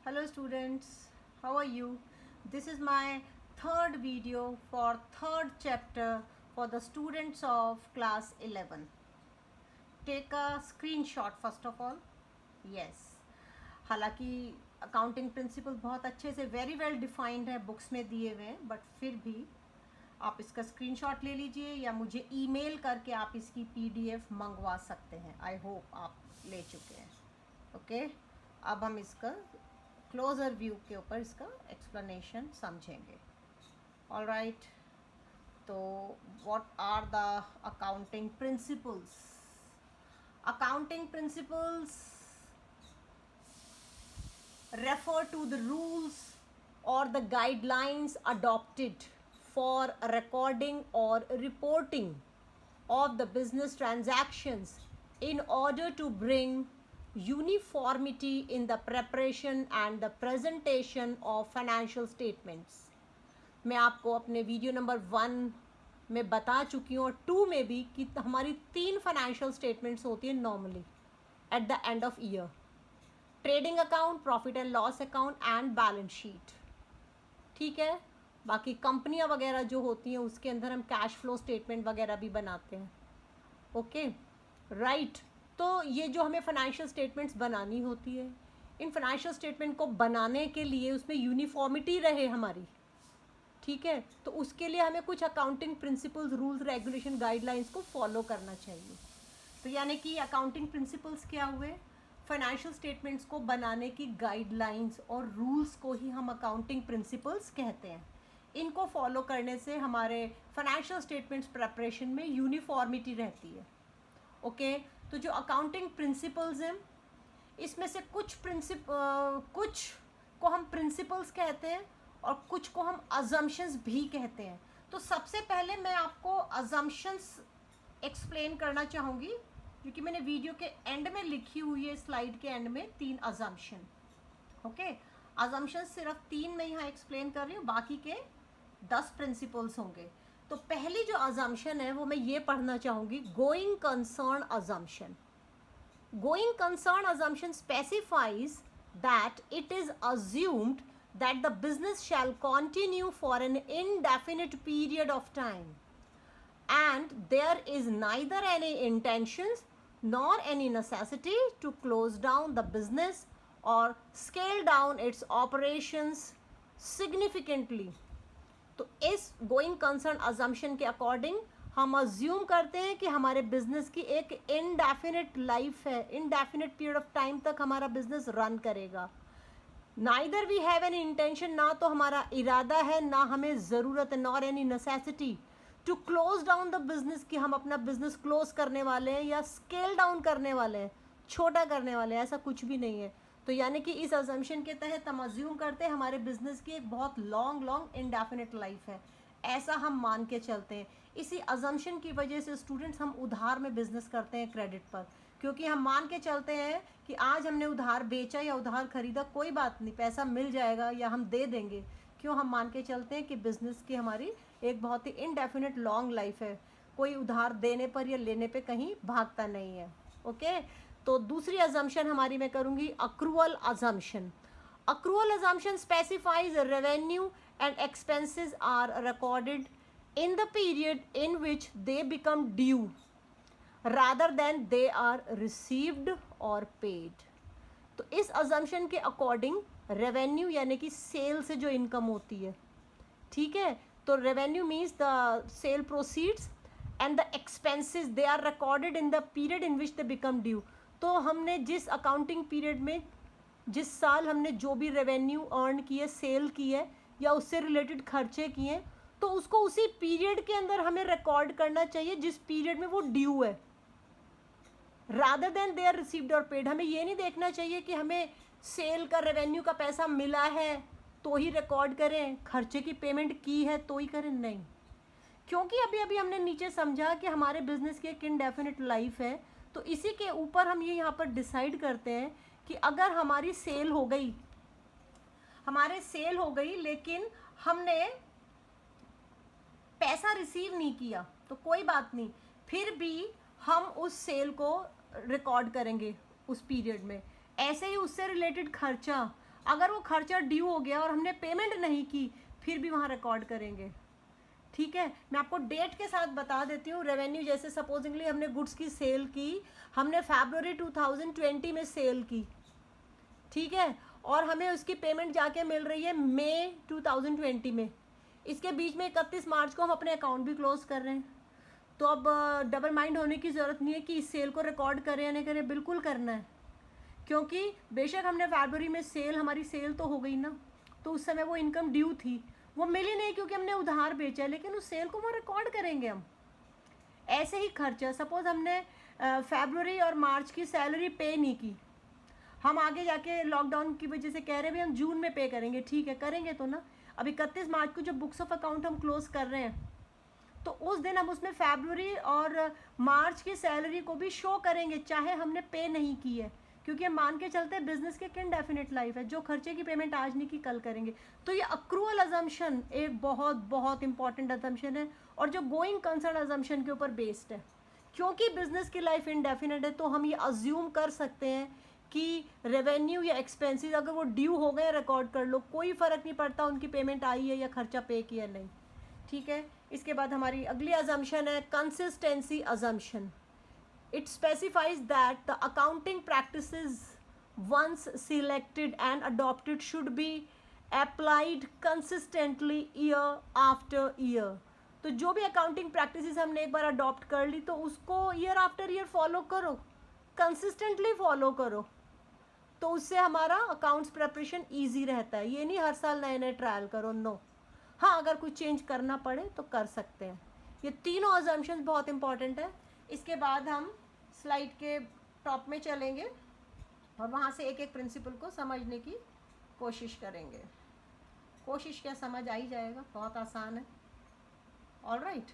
Hello students, how are you? This is my third video for third chapter for the students of class 11. Take a screenshot first of all. Yes. हालांकि accounting principle बहुत अच्छे से very well defined है, books में दिए हुए हैं, but फिर भी आप इसका स्क्रीनशॉट ले लीजिए या मुझे ईमेल करके आप इसकी पीडीएफ मंगवा सकते हैं. आई होप आप ले चुके हैं. ओके, अब हम इसका क्लोजर व्यू के ऊपर इसका एक्सप्लेनेशन समझेंगे. ऑल राइट, तो what are the accounting principles? Accounting principles refer to the rules or the guidelines adopted for recording or reporting of the business transactions in order to bring uniformity in the preparation and the presentation of financial statements. मैं आपको अपने video number 1 में बता चुकी हूँ और 2 में भी कि हमारी 3 फाइनेंशियल स्टेटमेंट्स होती हैं normally at the end of year: trading account, profit and loss account and balance sheet. ठीक है, बाकी कंपनियां वगैरह जो होती हैं उसके अंदर हम कैश फ्लो स्टेटमेंट वगैरह भी बनाते हैं. Okay right. तो ये जो हमें फाइनेंशियल स्टेटमेंट्स बनानी होती है, इन फाइनेंशियल स्टेटमेंट को बनाने के लिए उसमें यूनिफॉर्मिटी रहे हमारी. ठीक है, तो उसके लिए हमें कुछ accounting principles, rules, regulation, guidelines को फॉलो करना चाहिए. तो यानी कि अकाउंटिंग प्रिंसिपल्स क्या हुए? फाइनेंशियल स्टेटमेंट्स को बनाने की गाइडलाइंस और रूल्स को ही हम अकाउंटिंग प्रिंसिपल्स कहते हैं. इनको फॉलो करने से हमारे फाइनेंशियल स्टेटमेंट्स प्रिपरेशन में यूनिफॉर्मिटी रहती है. ओके, तो जो अकाउंटिंग प्रिंसिपल्स हैं इसमें से कुछ को हम प्रिंसिपल्स कहते हैं और कुछ को हम अजम्पशंस भी कहते हैं. तो सबसे पहले मैं आपको अजम्पशंस एक्सप्लेन करना चाहूँगी, क्योंकि मैंने वीडियो के एंड में लिखी हुई है, स्लाइड के एंड में 3 अजम्पशन. ओके, अजम्पशन सिर्फ 3 मैं यहाँ एक्सप्लेन कर रही हूँ, बाकी के 10 प्रिंसिपल्स होंगे. तो पहली जो अजम्पशन है वो मैं ये पढ़ना चाहूँगी, going concern assumption. Going concern assumption specifies that it is assumed that the business shall continue for an indefinite period of time and there is neither any intentions nor any necessity to close down the business or scale down its operations significantly. तो इस going concern assumption के according हम assume करते हैं कि हमारे business की एक इनडेफिनिट लाइफ है, इनडेफिनिट पीरियड ऑफ टाइम तक हमारा बिजनेस रन करेगा. Neither we have any intention, ना तो हमारा इरादा है ना हमें ज़रूरत है, nor any necessity to close down the business, कि हम अपना बिजनेस क्लोज करने वाले हैं या स्केल डाउन करने वाले हैं, छोटा करने वाले हैं, ऐसा कुछ भी नहीं है. तो यानी कि इस अजम्पशन के तहत हम अज्यूम करते हैं हमारे बिजनेस की एक बहुत लॉन्ग इंडेफिनिट लाइफ है, ऐसा हम मान के चलते हैं. इसी अजम्पशन की वजह से स्टूडेंट्स हम उधार में बिजनेस करते हैं क्रेडिट पर, क्योंकि हम मान के चलते हैं कि आज हमने उधार बेचा या उधार खरीदा, कोई बात नहीं, पैसा मिल जाएगा या हम दे देंगे. क्यों? हम मान के चलते हैं कि बिजनेस की हमारी एक बहुत ही इनडेफिनिट लॉन्ग लाइफ है, कोई उधार देने पर या लेने पे कहीं भागता नहीं है. ओके, तो दूसरी अजम्पशन हमारी मैं करूँगी accrual assumption. Accrual assumption specifies revenue and expenses are recorded in the period in which they become due rather than they are received or paid. तो इस assumption के according revenue यानी कि सेल से जो इनकम होती है, ठीक है, तो revenue means the sale proceeds and the expenses they are recorded in the period in which they become due. तो हमने जिस अकाउंटिंग पीरियड में, जिस साल हमने जो भी रेवेन्यू अर्न की है, सेल की है या उससे रिलेटेड खर्चे किए हैं, तो उसको उसी पीरियड के अंदर हमें रिकॉर्ड करना चाहिए जिस पीरियड में वो ड्यू है, rather than they are received और पेड. हमें ये नहीं देखना चाहिए कि हमें सेल का रेवेन्यू का पैसा मिला है तो ही रिकॉर्ड करें, खर्चे की पेमेंट की है तो ही करें, नहीं. क्योंकि अभी अभी हमने नीचे समझा कि हमारे बिजनेस की एक इनडेफिनिट लाइफ है, तो इसी के ऊपर हम ये यहाँ पर डिसाइड करते हैं कि अगर हमारी सेल हो गई, लेकिन हमने पैसा रिसीव नहीं किया, तो कोई बात नहीं, फिर भी हम उस सेल को रिकॉर्ड करेंगे उस पीरियड में. ऐसे ही उससे रिलेटेड खर्चा, अगर वो खर्चा ड्यू हो गया और हमने पेमेंट नहीं की, फिर भी वहाँ रिकॉर्ड करेंगे। ठीक है, मैं आपको डेट के साथ बता देती हूँ। रेवेन्यू जैसे सपोजिंगली हमने गुड्स की सेल की, हमने फरवरी 2020 में सेल की, ठीक है, और हमें उसकी पेमेंट जाके मिल रही है मई 2020 में। इसके बीच में 31 मार्च को हम अपने अकाउंट भी क्लोज कर रहे हैं। तो अब डबल माइंड होने की ज़रूरत नहीं है कि इस सेल को रिकॉर्ड करें या नहीं करें, बिल्कुल करना है, क्योंकि बेशक हमने फरवरी में सेल, हमारी सेल तो हो गई ना, तो उस समय वो इनकम ड्यू थी, वो मिली नहीं क्योंकि हमने उधार बेचा, लेकिन उस सेल को वो रिकॉर्ड करेंगे हम। ऐसे ही खर्चा, सपोज हमने फरवरी और मार्च की सैलरी पे नहीं की, हम आगे जाके लॉकडाउन की वजह से कह रहे हैं भाई हम जून में पे करेंगे, ठीक है करेंगे तो ना। अब 31 मार्च को जो बुक्स ऑफ अकाउंट हम क्लोज कर रहे हैं, तो उस दिन हम उसमें फरवरी और मार्च की सैलरी को भी शो करेंगे, चाहे हमने पे नहीं की है, क्योंकि हम मान के चलते हैं बिजनेस के इनडेफिनिट लाइफ है, जो खर्चे की पेमेंट आज नहीं की कल करेंगे। तो ये अक्रूअल अजम्पशन एक बहुत बहुत इंपॉर्टेंट अजम्पशन है, और जो गोइंग कंसर्न अजम्पशन के ऊपर बेस्ड है, क्योंकि बिजनेस की लाइफ इनडेफिनिट है, तो हम ये अज्यूम कर सकते हैं कि रेवेन्यू या एक्सपेंसेस अगर वो ड्यू हो गए रिकॉर्ड कर लो, कोई फ़र्क नहीं पड़ता उनकी पेमेंट आई है या खर्चा पे किया नहीं, ठीक है। इसके बाद हमारी अगली अजम्पशन है consistency assumption. It specifies that the accounting practices once selected and adopted should be applied consistently year after year। तो जो भी अकाउंटिंग प्रैक्टिसेस हमने एक बार अडॉप्ट कर ली, तो उसको ईयर आफ्टर ईयर फॉलो करो, कंसिस्टेंटली फॉलो करो, तो उससे हमारा अकाउंट्स प्रिपरेशन ईजी रहता है। ये नहीं हर साल नए नए ट्रायल करो, नो। हाँ, अगर कुछ चेंज करना पड़े तो कर सकते हैं। ये तीनों अजम्पशंस बहुत इंपॉर्टेंट है। इसके बाद हम स्लाइड के टॉप में चलेंगे और वहाँ से एक एक प्रिंसिपल को समझने की कोशिश करेंगे। कोशिश क्या, समझ आ ही जाएगा, बहुत आसान है। ऑलराइट,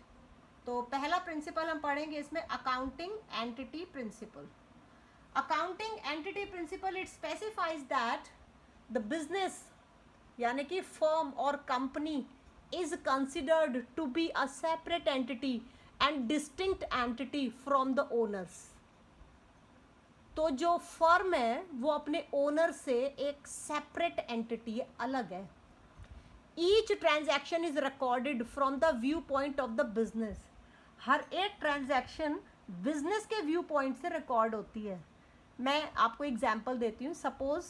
तो पहला प्रिंसिपल हम पढ़ेंगे इसमें, accounting entity principle. Accounting entity principle it specifies that the business यानी कि फर्म और company is considered to be a separate entity and distinct entity from the owners. तो जो फर्म है वो अपने ओनर से एक सेपरेट एंटिटी है, अलग है। Each transaction is recorded from the view point of the business. हर एक ट्रांजैक्शन बिजनेस के व्यू पॉइंट से रिकॉर्ड होती है। मैं आपको एग्जांपल देती हूँ। सपोज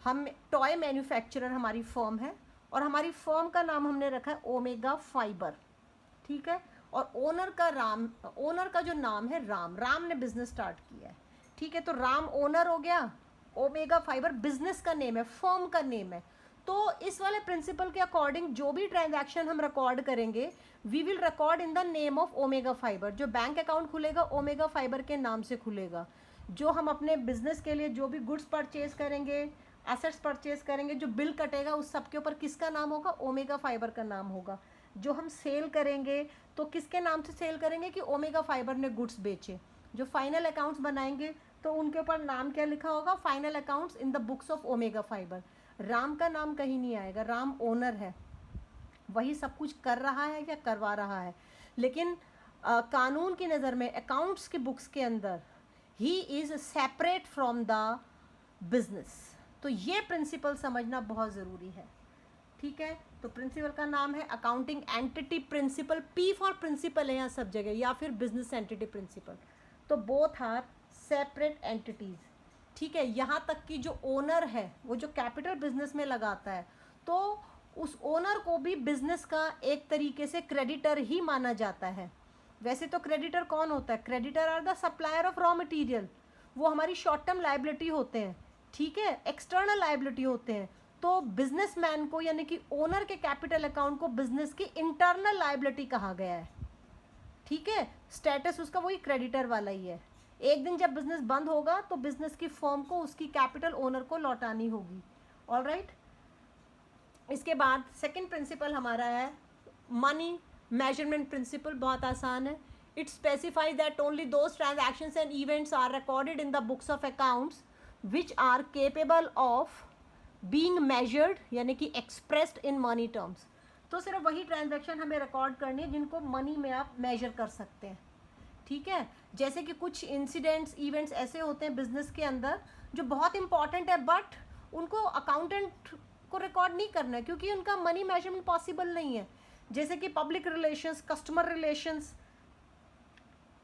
हम टॉय मैन्युफैक्चरर हमारी फर्म है, और हमारी फर्म का नाम हमने रखा है ओमेगा फाइबर, ठीक है, और ओनर का जो नाम है राम ने बिजनेस स्टार्ट किया है, ठीक है। तो राम ओनर हो गया, ओमेगा फाइबर बिजनेस का नेम है, फर्म का नेम है। तो इस वाले प्रिंसिपल के अकॉर्डिंग जो भी ट्रांजैक्शन हम रिकॉर्ड करेंगे, we will record in the name of Omega Fibre. जो बैंक अकाउंट खुलेगा ओमेगा फाइबर के नाम से खुलेगा। जो हम अपने बिजनेस के लिए जो भी गुड्स परचेज करेंगे, एसेट्स परचेज करेंगे, जो बिल कटेगा उस सब के ऊपर किसका नाम होगा, ओमेगा फाइबर का नाम होगा। जो हम सेल करेंगे तो किसके नाम से सेल करेंगे कि ओमेगा फाइबर ने गुड्स बेचे। जो फाइनल अकाउंट्स बनाएंगे तो उनके ऊपर नाम क्या लिखा होगा, final accounts in the books of Omega fibre. Ram का नाम कहीं नहीं आएगा, राम ओनर है, वही सब कुछ कर रहा है या करवा रहा है, लेकिन कानून की नज़र में अकाउंट्स की बुक्स के अंदर he is separate from the business. तो ये प्रिंसिपल समझना बहुत ज़रूरी है, ठीक है। तो प्रिंसिपल का नाम है accounting entity principle, P for principle है यहाँ सब जगह, या फिर बिजनेस एंटिटी प्रिंसिपल। तो बोथ आर सेपरेट एंटिटीज़, ठीक है। यहाँ तक कि जो ओनर है वो जो कैपिटल बिजनेस में लगाता है, तो उस ओनर को भी बिजनेस का एक तरीके से क्रेडिटर ही माना जाता है। वैसे तो क्रेडिटर कौन होता है, creditor are the supplier of raw material, वो हमारी शॉर्ट टर्म लायबिलिटी होते हैं, ठीक है, एक्सटर्नल लायबिलिटी होते हैं। तो बिजनेसमैन को यानी कि ओनर के कैपिटल अकाउंट को बिजनेस की इंटरनल लायबिलिटी कहा गया है, ठीक है। स्टेटस उसका वही क्रेडिटर वाला ही है। एक दिन जब बिजनेस बंद होगा तो बिजनेस की फर्म को उसकी कैपिटल ओनर को लौटानी होगी। ऑलराइट, इसके बाद सेकंड प्रिंसिपल हमारा है मनी मेजरमेंट प्रिंसिपल। बहुत आसान है। It specifies that only those transactions and events are recorded in the books of accounts which are capable of being measured यानी कि एक्सप्रेस्ड इन मनी टर्म्स। तो सिर्फ वही ट्रांजैक्शन हमें रिकॉर्ड करनी है जिनको मनी में आप मेजर कर सकते हैं, ठीक है। जैसे कि कुछ इंसिडेंट्स इवेंट्स ऐसे होते हैं बिजनेस के अंदर जो बहुत इंपॉर्टेंट है, बट उनको अकाउंटेंट को रिकॉर्ड नहीं करना है, क्योंकि उनका मनी मेजरमेंट पॉसिबल नहीं है। जैसे कि public relations, customer relations,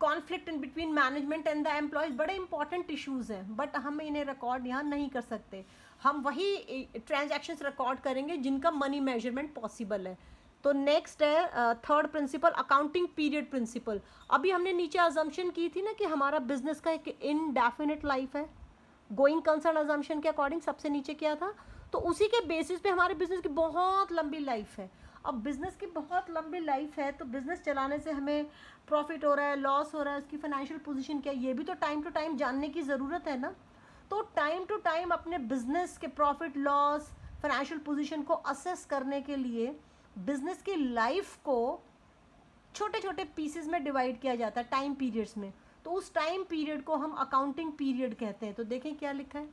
conflict in between management and the employees, बड़े इंपॉर्टेंट इश्यूज हैं, बट हम इन्हें रिकॉर्ड यहाँ नहीं कर सकते। हम वही ट्रांजैक्शंस रिकॉर्ड करेंगे जिनका मनी मेजरमेंट पॉसिबल है। तो नेक्स्ट है third principle, accounting period principle. अभी हमने नीचे अजम्पशन की थी ना कि हमारा बिजनेस का एक इनडेफिनिट लाइफ है, गोइंग कंसर्न अजम्पशन के अकॉर्डिंग सबसे नीचे किया था। तो उसी के बेसिस पे हमारे बिजनेस की बहुत लंबी लाइफ है। अब बिजनेस की बहुत लंबी लाइफ है तो बिजनेस चलाने से हमें प्रॉफिट हो रहा है, लॉस हो रहा है, उसकी फाइनेंशियल पोजीशन क्या है, ये भी तो टाइम टू टाइम जानने की ज़रूरत है ना। तो टाइम टू टाइम अपने बिजनेस के प्रॉफिट लॉस, फाइनेंशियल पोजीशन को असेस करने के लिए बिजनेस की लाइफ को छोटे छोटे पीसेस में डिवाइड किया जाता है, टाइम पीरियड्स में। तो उस टाइम पीरियड को हम अकाउंटिंग पीरियड कहते हैं। तो देखें क्या लिखा है,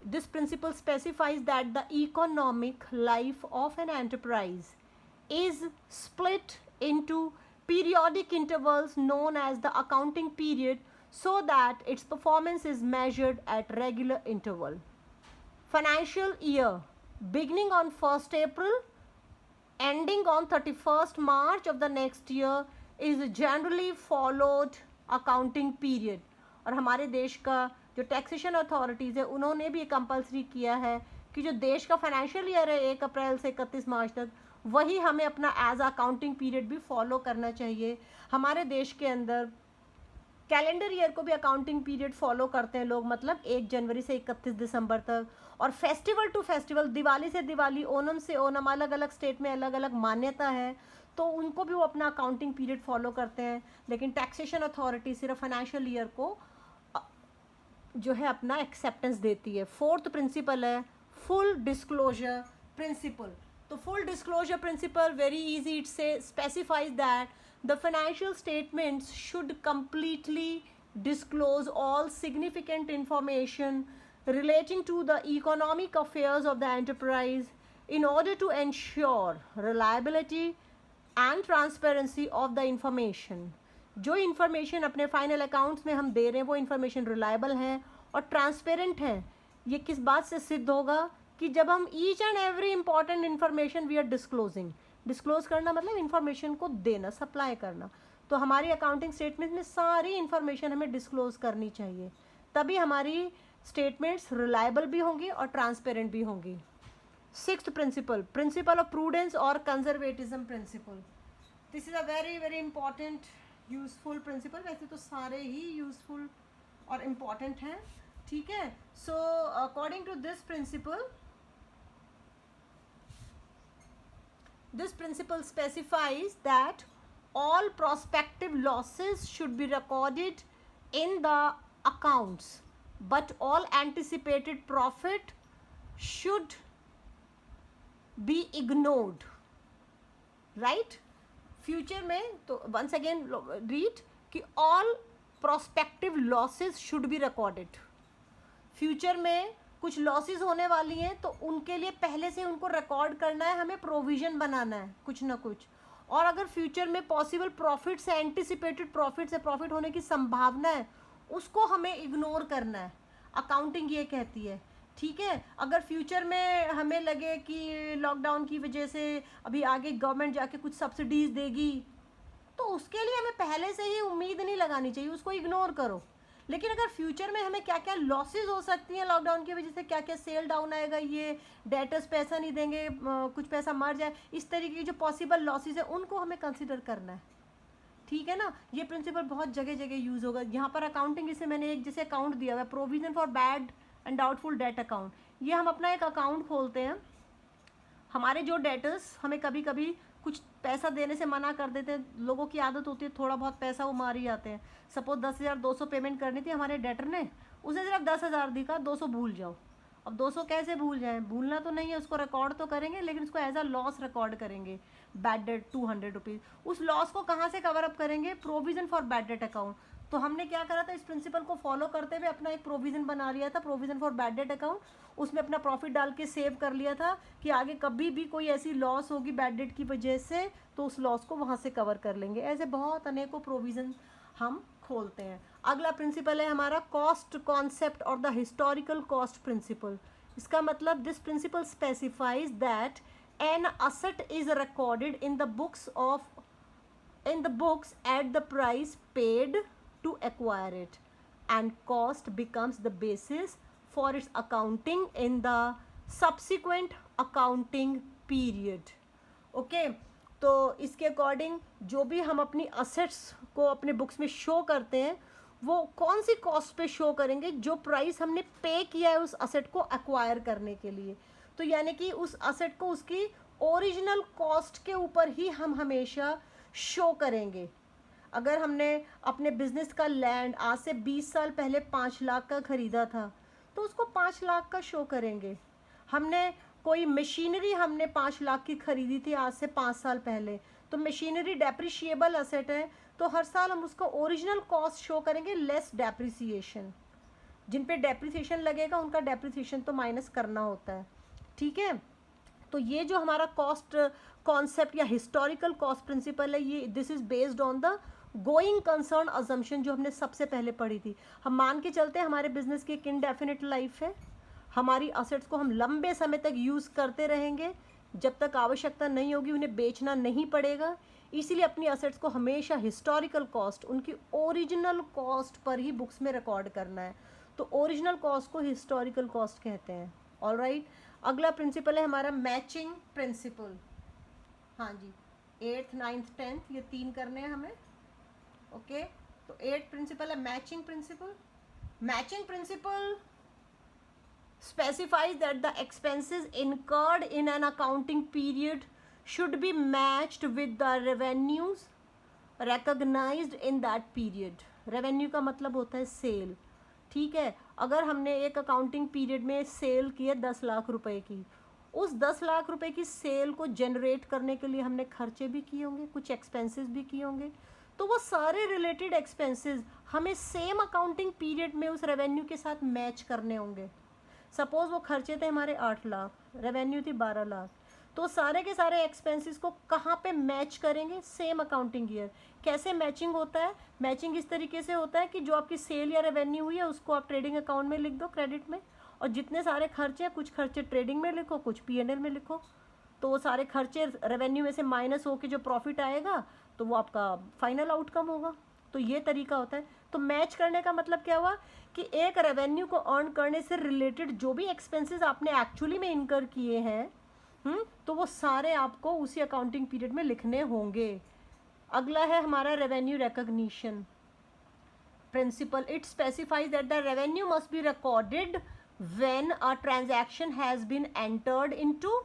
this principle specifies that the economic life of an enterprise is split into periodic intervals known as the accounting period so that its performance is measured at regular interval. Financial year beginning on 1st April ending on 31st March of the next year is generally followed accounting period. और हमारे देश का जो taxation authorities है उन्होंने भी compulsory किया है कि जो देश का फाइनेंशियल ईयर है 1 अप्रैल से 31 मार्च तक, वही हमें अपना एज अकाउंटिंग पीरियड भी फॉलो करना चाहिए। हमारे देश के अंदर कैलेंडर ईयर को भी अकाउंटिंग पीरियड फॉलो करते हैं लोग, मतलब 1 जनवरी से 31 दिसंबर तक। और फेस्टिवल टू फेस्टिवल, दिवाली से दिवाली, ओणम से ओणम, अलग अलग स्टेट में अलग अलग मान्यता है, तो उनको भी वो अपना अकाउंटिंग पीरियड फॉलो करते हैं। लेकिन टैक्सेशन अथॉरिटी सिर्फ फाइनेंशियल ईयर को जो है अपना एक्सेप्टेंस देती है। फोर्थ प्रिंसिपल है फुल डिस्क्लोजर प्रिंसिपल। तो full disclosure principle very easy, it says specifies that the financial statements should completely disclose all significant information relating to the economic affairs of the enterprise in order to ensure reliability and transparency of the information. जो information अपने final accounts में हम दे रहे हैं वो information reliable है और transparent है। ये किस बात से सिद्ध होगा कि जब हम each and every important information we are disclosing, disclose करना मतलब इन्फॉर्मेशन को देना, सप्लाई करना। तो हमारी अकाउंटिंग स्टेटमेंट में सारी इन्फॉर्मेशन हमें डिस्क्लोज करनी चाहिए, तभी हमारी स्टेटमेंट्स रिलायबल भी होंगी और ट्रांसपेरेंट भी होंगी। Sixth principle, principle of prudence और conservatism principle. This is a very very important useful principle. वैसे तो सारे ही यूजफुल और इम्पॉर्टेंट हैं, ठीक है। So according to this principle, this principle specifies that all prospective losses should be recorded in the accounts, but all anticipated profit should be ignored, right? Future में तो once again read कि all prospective losses should be recorded। Future में कुछ losses होने वाली हैं तो उनके लिए पहले से उनको रिकॉर्ड करना है, हमें प्रोविज़न बनाना है कुछ ना कुछ। और अगर फ्यूचर में पॉसिबल प्रॉफिट से, एंटिसिपेटेड प्रॉफिट से, प्रॉफिट होने की संभावना है, उसको हमें इग्नोर करना है, अकाउंटिंग ये कहती है, ठीक है। अगर फ्यूचर में हमें लगे कि लॉकडाउन की वजह से अभी आगे गवर्नमेंट जाके कुछ सब्सिडीज़ देगी, तो उसके लिए हमें पहले से ही उम्मीद नहीं लगानी चाहिए, उसको इग्नोर करो। लेकिन अगर फ्यूचर में हमें क्या क्या लॉसेस हो सकती हैं लॉकडाउन की वजह से, क्या क्या सेल डाउन आएगा, ये डेटर्स पैसा नहीं देंगे, कुछ पैसा मर जाए, इस तरीके की जो पॉसिबल लॉसेस है उनको हमें कंसिडर करना है, ठीक है ना। ये प्रिंसिपल बहुत जगह जगह यूज़ होगा। यहाँ पर अकाउंटिंग, इसे मैंने एक जैसे अकाउंट दिया हुआ है, provision for bad and doubtful debt account. ये हम अपना एक अकाउंट खोलते हैं, हमारे जो डेटर्स हमें कभी कभी कुछ पैसा देने से मना कर देते हैं, लोगों की आदत होती है थोड़ा बहुत पैसा वो मार ही जाते हैं। सपोज 10,200 पेमेंट करनी थी हमारे डेटर ने, उसे सिर्फ 10,000 दिखा, 200 भूल जाओ। अब 200 कैसे भूल जाएं, भूलना तो नहीं है, उसको रिकॉर्ड तो करेंगे, लेकिन उसको एज अ लॉस रिकॉर्ड करेंगे, बैड डेट 200 रुपीज़। उस लॉस को कहाँ से कवर अप करेंगे, provision for bad debt account. तो हमने क्या करा था, इस प्रिंसिपल को फॉलो करते हुए अपना एक प्रोविज़न बना लिया था, provision for bad debt account. उसमें अपना प्रॉफिट डाल के सेव कर लिया था कि आगे कभी भी कोई ऐसी लॉस होगी बैड डेट की वजह से तो उस लॉस को वहाँ से कवर कर लेंगे। ऐसे बहुत अनेकों प्रोविज़न हम खोलते हैं। अगला प्रिंसिपल है हमारा कॉस्ट कॉन्सेप्ट और द हिस्टोरिकल कॉस्ट प्रिंसिपल। इसका मतलब this principle specifies that an asset is recorded in the books at the price paid to acquire it, and cost becomes the basis for its accounting in the subsequent accounting period. Okay तो इसके according जो भी हम अपनी assets को अपने books में show करते हैं वो कौन सी कॉस्ट पे शो करेंगे, जो प्राइस हमने पे किया है उस असेट को एक्वायर करने के लिए। तो यानी कि उस असेट को उसकी ओरिजिनल कॉस्ट के ऊपर ही हम हमेशा शो करेंगे। अगर हमने अपने बिजनेस का लैंड आज से 20 साल पहले 5 लाख का ख़रीदा था तो उसको 5 लाख का शो करेंगे। हमने कोई मशीनरी हमने 5 लाख की ख़रीदी थी आज से 5 साल पहले, तो मशीनरी डेप्रिशिएबल असेट है, तो हर साल हम उसका ओरिजिनल कॉस्ट शो करेंगे लेस डेप्रिसिएशन। जिन पे डेप्रिसिएशन लगेगा उनका डेप्रिसिएशन तो माइनस करना होता है, ठीक है। तो ये जो हमारा कॉस्ट कॉन्सेप्ट या हिस्टोरिकल कॉस्ट प्रिंसिपल है, ये this is based on the going concern assumption जो हमने सबसे पहले पढ़ी थी। हम मान के चलते हैं हमारे बिजनेस की एक इनडेफिनिट लाइफ है, हमारी असेट्स को हम लंबे समय तक यूज़ करते रहेंगे, जब तक आवश्यकता नहीं होगी उन्हें बेचना नहीं पड़ेगा। इसीलिए अपनी असेट्स को हमेशा हिस्टोरिकल कॉस्ट, उनकी ओरिजिनल कॉस्ट पर ही बुक्स में रिकॉर्ड करना है। तो ओरिजिनल कॉस्ट को हिस्टोरिकल कॉस्ट कहते हैं। ऑलराइट, अगला प्रिंसिपल है हमारा मैचिंग प्रिंसिपल। हाँ जी, 8th 9th 10th ये 3 करने हैं हमें। ओके तो 8th प्रिंसिपल है matching principal. Matching principal specifies that the expenses incurred in an accounting period should be matched with the revenues recognized in that period. Revenue का मतलब होता है सेल, ठीक है। अगर हमने एक अकाउंटिंग पीरियड में सेल की है 10 लाख रुपए की, उस 10 लाख रुपए की सेल को जनरेट करने के लिए हमने खर्चे भी किए होंगे, कुछ एक्सपेंसेस भी किए होंगे, तो वो सारे रिलेटेड एक्सपेंसेस हमें सेम अकाउंटिंग पीरियड में उस रेवेन्यू के साथ मैच करने होंगे। सपोज वो खर्चे थे हमारे 8 लाख, रेवेन्यू थी 12 लाख, तो सारे के सारे एक्सपेंसेस को कहाँ पे मैच करेंगे, सेम अकाउंटिंग ईयर। कैसे मैचिंग होता है, मैचिंग इस तरीके से होता है कि जो आपकी सेल या रेवेन्यू हुई है उसको आप ट्रेडिंग अकाउंट में लिख दो क्रेडिट में, और जितने सारे खर्चे हैं कुछ खर्चे ट्रेडिंग में लिखो, कुछ P&L में लिखो। तो वो सारे खर्चे रेवेन्यू में से माइनस होकर जो प्रॉफिट आएगा तो वो आपका फाइनल आउटकम होगा। तो ये तरीका होता है। तो मैच करने का मतलब क्या हुआ कि एक रेवेन्यू को अर्न करने से रिलेटेड जो भी एक्सपेंसेस आपने एक्चुअली में इनकर किए हैं, तो वो सारे आपको उसी अकाउंटिंग पीरियड में लिखने होंगे। अगला है हमारा revenue recognition principle. It specifies that the revenue must be recorded when a transaction has been entered into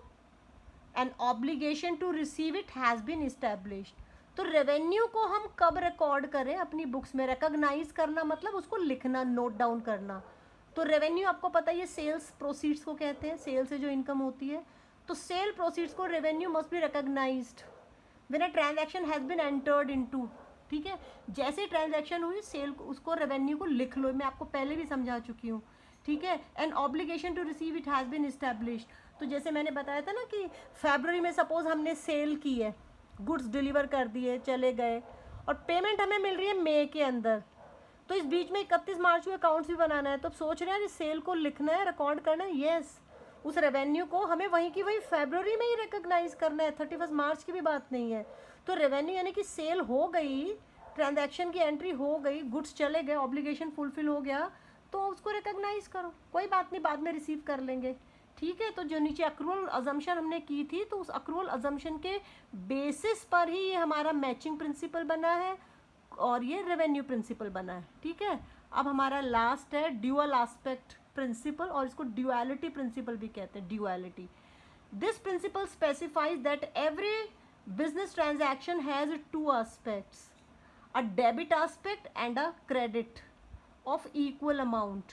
an obligation to receive it has been established. तो रेवेन्यू को हम कब रिकॉर्ड करें अपनी बुक्स में, रिकॉग्नाइज करना मतलब उसको लिखना, नोट डाउन करना। तो रेवेन्यू आपको पता है ये सेल्स प्रोसीड्स को कहते हैं, सेल से जो इनकम होती है। तो सेल प्रोसीड्स को revenue must be recognised when a transaction has been entered into, ठीक है। जैसे ट्रांजैक्शन हुई सेल उसको रेवेन्यू को लिख लो, मैं आपको पहले भी समझा चुकी हूँ, ठीक है। An obligation to receive it has been established. तो जैसे मैंने बताया था ना कि फरवरी में सपोज हमने सेल की है, गुड्स डिलीवर कर दिए, चले गए, और पेमेंट हमें मिल रही है मई के अंदर, तो इस बीच में 31 मार्च को अकाउंट्स भी बनाना है। तो सोच रहे हैं कि सेल को लिखना है, रिकॉर्ड करना है, यस। उस रेवेन्यू को हमें वहीं की वहीं फरवरी में ही रिकॉग्नाइज करना है, 31 मार्च की भी बात नहीं है। तो रेवेन्यू यानी कि सेल हो गई, ट्रांजैक्शन की एंट्री हो गई, गुड्स चले गए, ऑब्लिगेशन फुलफिल हो गया, तो उसको रिकॉग्नाइज करो, कोई बात नहीं, बाद में रिसीव कर लेंगे, ठीक है। तो जो नीचे अक्रूवल अजम्पशन हमने की थी, तो उस अक्रूवल अजम्पशन के बेसिस पर ही ये हमारा मैचिंग प्रिंसिपल बना है और ये रेवेन्यू प्रिंसिपल बना है, ठीक है। अब हमारा लास्ट है ड्यूअल एस्पेक्ट प्रिंसिपल, और इसको ड्यूअलिटी प्रिंसिपल भी कहते हैं, duality. This principle specifies that every business transaction has 2 aspects, a debit aspect and a credit of equal amount,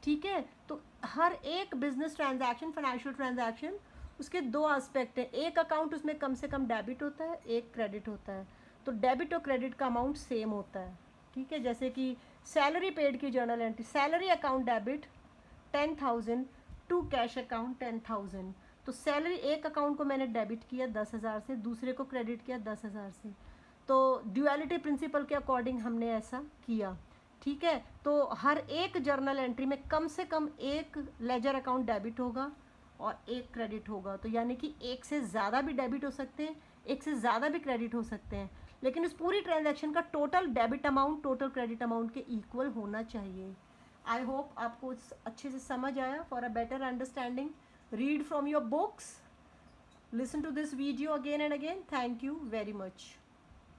ठीक है। तो हर एक बिजनेस ट्रांजैक्शन, फाइनेंशियल ट्रांजैक्शन, उसके 2 एस्पेक्ट हैं। एक अकाउंट उसमें कम से कम डेबिट होता है, एक क्रेडिट होता है। तो डेबिट और क्रेडिट का अमाउंट सेम होता है, ठीक है। जैसे कि सैलरी पेड की journal entry, salary account debit 10,000 to cash account 10,000। तो सैलरी एक अकाउंट को मैंने डेबिट किया 10,000 से, दूसरे को क्रेडिट किया 10,000 से। तो ड्यूअलिटी प्रिंसिपल के अकॉर्डिंग हमने ऐसा किया, ठीक है। तो हर एक जर्नल एंट्री में कम से कम एक लेजर अकाउंट डेबिट होगा और एक क्रेडिट होगा। तो यानी कि एक से ज़्यादा भी डेबिट हो सकते हैं, एक से ज़्यादा भी क्रेडिट हो सकते हैं, लेकिन इस पूरी ट्रांजैक्शन का total debit amount total credit amount के इक्वल होना चाहिए। आई होप आपको अच्छे से समझ आया। For a better understanding, read from your books, listen to this video again and again. Thank you very much.